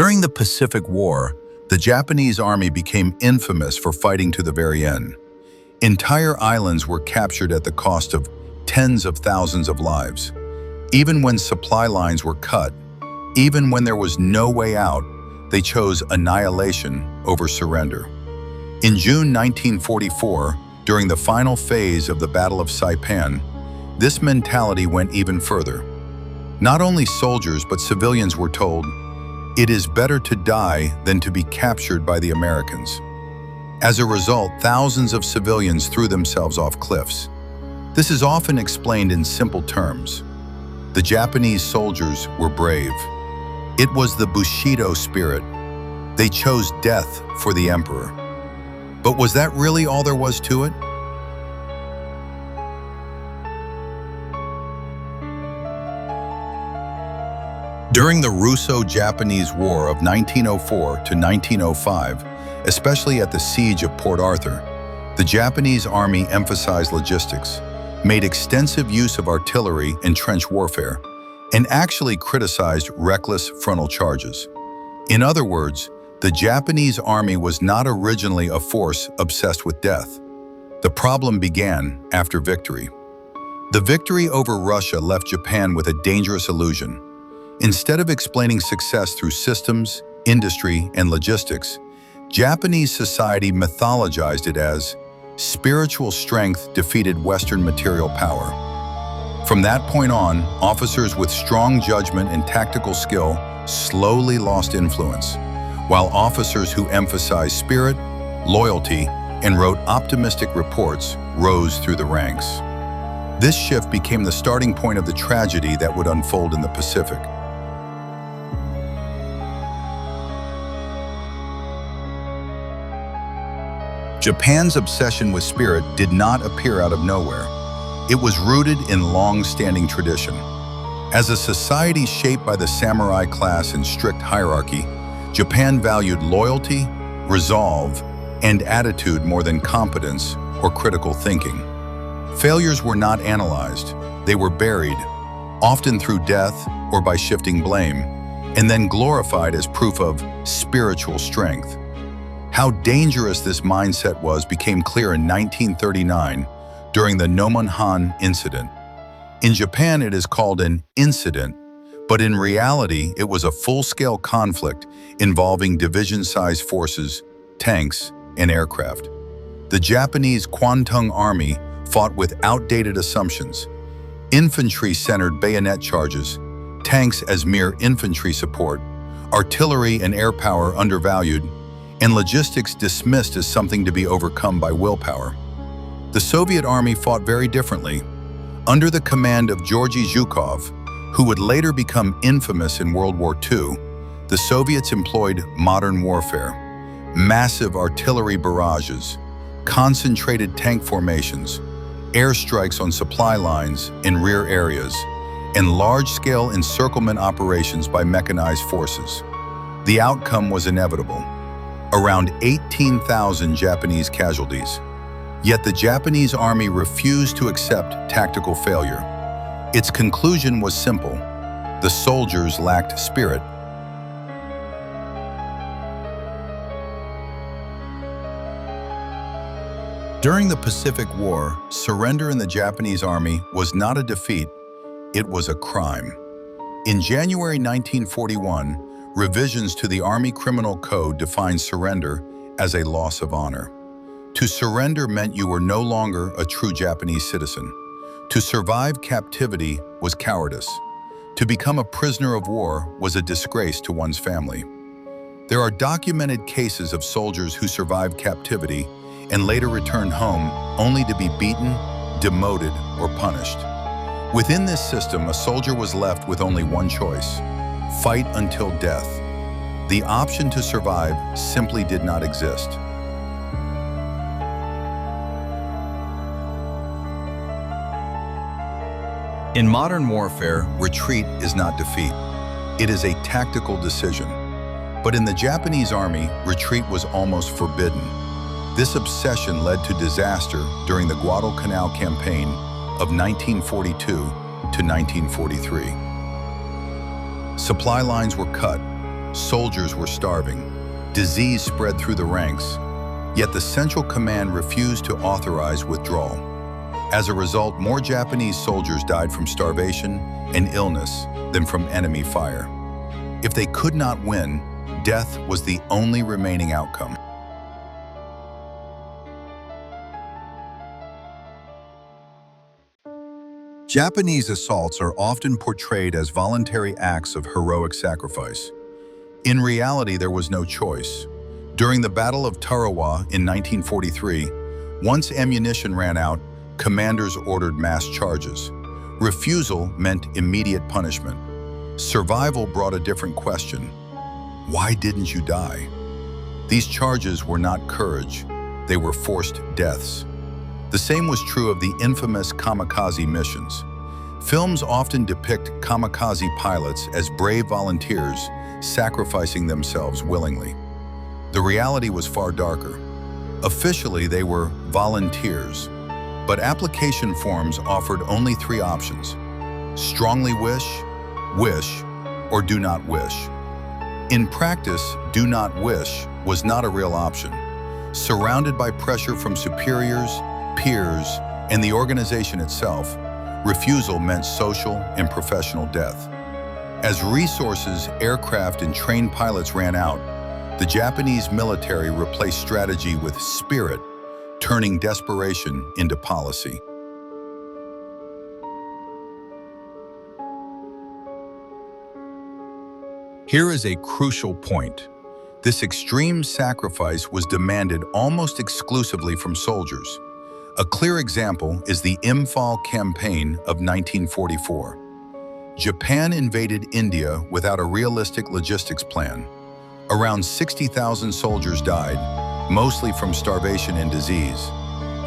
During the Pacific War, the Japanese army became infamous for fighting to the very end. Entire islands were captured at the cost of tens of thousands of lives. Even when supply lines were cut, even when there was no way out, they chose annihilation over surrender. In June 1944, during the final phase of the Battle of Saipan, this mentality went even further. Not only soldiers but civilians were told, "It is better to die than to be captured by the Americans." As a result, thousands of civilians threw themselves off cliffs. This is often explained in simple terms. The Japanese soldiers were brave. It was the Bushido spirit. They chose death for the emperor. But was that really all there was to it? During the Russo-Japanese War of 1904 to 1905, especially at the Siege of Port Arthur, the Japanese army emphasized logistics, made extensive use of artillery and trench warfare, and actually criticized reckless frontal charges. In other words, the Japanese army was not originally a force obsessed with death. The problem began after victory. The victory over Russia left Japan with a dangerous illusion. Instead of explaining success through systems, industry, and logistics, Japanese society mythologized it as spiritual strength defeated Western material power. From that point on, officers with strong judgment and tactical skill slowly lost influence, while officers who emphasized spirit, loyalty, and wrote optimistic reports rose through the ranks. This shift became the starting point of the tragedy that would unfold in the Pacific. Japan's obsession with spirit did not appear out of nowhere. It was rooted in long-standing tradition. As a society shaped by the samurai class and strict hierarchy, Japan valued loyalty, resolve, and attitude more than competence or critical thinking. Failures were not analyzed, they were buried, often through death or by shifting blame, and then glorified as proof of spiritual strength. How dangerous this mindset was became clear in 1939 during the Nomonhan incident. In Japan, it is called an incident, but in reality, it was a full-scale conflict involving division-sized forces, tanks, and aircraft. The Japanese Kwantung Army fought with outdated assumptions. Infantry centered bayonet charges, tanks as mere infantry support, artillery and air power undervalued, and logistics dismissed as something to be overcome by willpower. The Soviet army fought very differently. Under the command of Georgy Zhukov, who would later become infamous in World War II, the Soviets employed modern warfare, massive artillery barrages, concentrated tank formations, airstrikes on supply lines in rear areas, and large-scale encirclement operations by mechanized forces. The outcome was inevitable. Around 18,000 Japanese casualties. Yet the Japanese army refused to accept tactical failure. Its conclusion was simple: the soldiers lacked spirit. During the Pacific War, surrender in the Japanese army was not a defeat, it was a crime. In January 1941, revisions to the Army Criminal Code defined surrender as a loss of honor. To surrender meant you were no longer a true Japanese citizen. To survive captivity was cowardice. To become a prisoner of war was a disgrace to one's family. There are documented cases of soldiers who survived captivity and later returned home only to be beaten, demoted, or punished. Within this system, a soldier was left with only one choice: fight until death. The option to survive simply did not exist. In modern warfare, retreat is not defeat. It is a tactical decision. But in the Japanese army, retreat was almost forbidden. This obsession led to disaster during the Guadalcanal campaign of 1942 to 1943. Supply lines were cut, Soldiers were starving. Disease spread through the ranks. Yet the Central Command refused to authorize withdrawal. As a result, more Japanese soldiers died from starvation and illness than from enemy fire. If they could not win, death was the only remaining outcome. Japanese assaults are often portrayed as voluntary acts of heroic sacrifice. In reality, there was no choice. During the Battle of Tarawa in 1943, once ammunition ran out, commanders ordered mass charges. Refusal meant immediate punishment. Survival brought a different question. Why didn't you die? These charges were not courage, they were forced deaths. The same was true of the infamous kamikaze missions. Films often depict kamikaze pilots as brave volunteers sacrificing themselves willingly. The reality was far darker. Officially, they were volunteers, but application forms offered only 3 options: strongly wish, wish, or do not wish. In practice, do not wish was not a real option. Surrounded by pressure from superiors, peers, and the organization itself, refusal meant social and professional death. As resources, aircraft, and trained pilots ran out, the Japanese military replaced strategy with spirit, turning desperation into policy. Here is a crucial point. This extreme sacrifice was demanded almost exclusively from soldiers. A clear example is the Imphal campaign of 1944. Japan invaded India without a realistic logistics plan. Around 60,000 soldiers died, mostly from starvation and disease.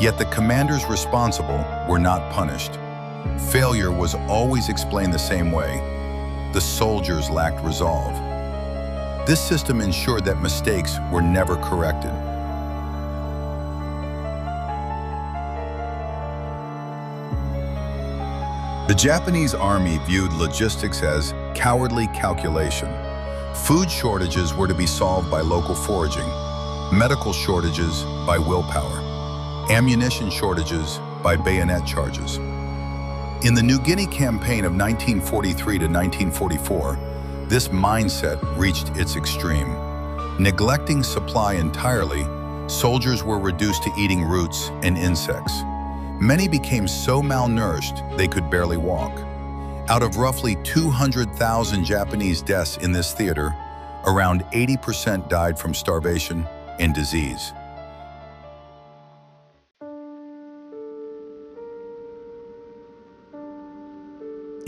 Yet the commanders responsible were not punished. Failure was always explained the same way: the soldiers lacked resolve. This system ensured that mistakes were never corrected. The Japanese army viewed logistics as cowardly calculation. Food shortages were to be solved by local foraging, medical shortages by willpower, ammunition shortages by bayonet charges. In the New Guinea campaign of 1943 to 1944, this mindset reached its extreme. Neglecting supply entirely, soldiers were reduced to eating roots and insects. Many became so malnourished they could barely walk. Out of roughly 200,000 Japanese deaths in this theater, around 80% died from starvation and disease.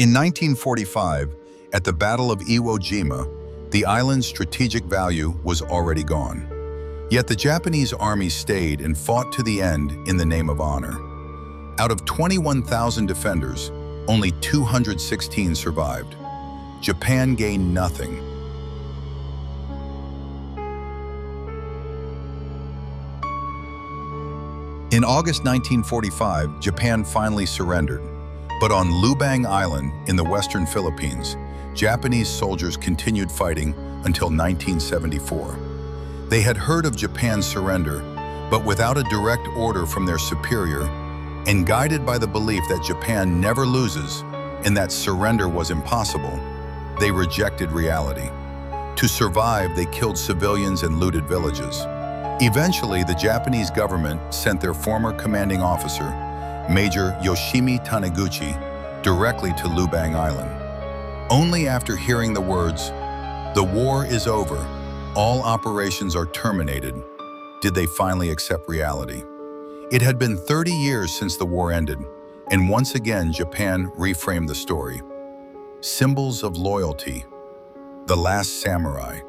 In 1945, at the Battle of Iwo Jima, the island's strategic value was already gone. Yet the Japanese army stayed and fought to the end in the name of honor. Out of 21,000 defenders, only 216 survived. Japan gained nothing. In August 1945, Japan finally surrendered. But on Lubang Island in the western Philippines, Japanese soldiers continued fighting until 1974. They had heard of Japan's surrender, but without a direct order from their superior, and guided by the belief that Japan never loses and that surrender was impossible, they rejected reality. To survive, they killed civilians and looted villages. Eventually, the Japanese government sent their former commanding officer, Major Yoshimi Taniguchi, directly to Lubang Island. Only after hearing the words, "The war is over, all operations are terminated," did they finally accept reality. It had been 30 years since the war ended, and once again Japan reframed the story. Symbols of loyalty, the last samurai.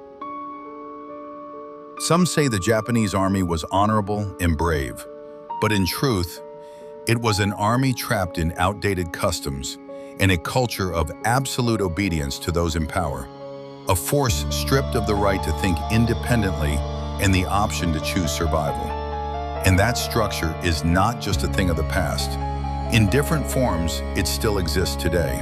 Some say the Japanese army was honorable and brave, but in truth, it was an army trapped in outdated customs and a culture of absolute obedience to those in power. A force stripped of the right to think independently and the option to choose survival. And that structure is not just a thing of the past. In different forms, it still exists today.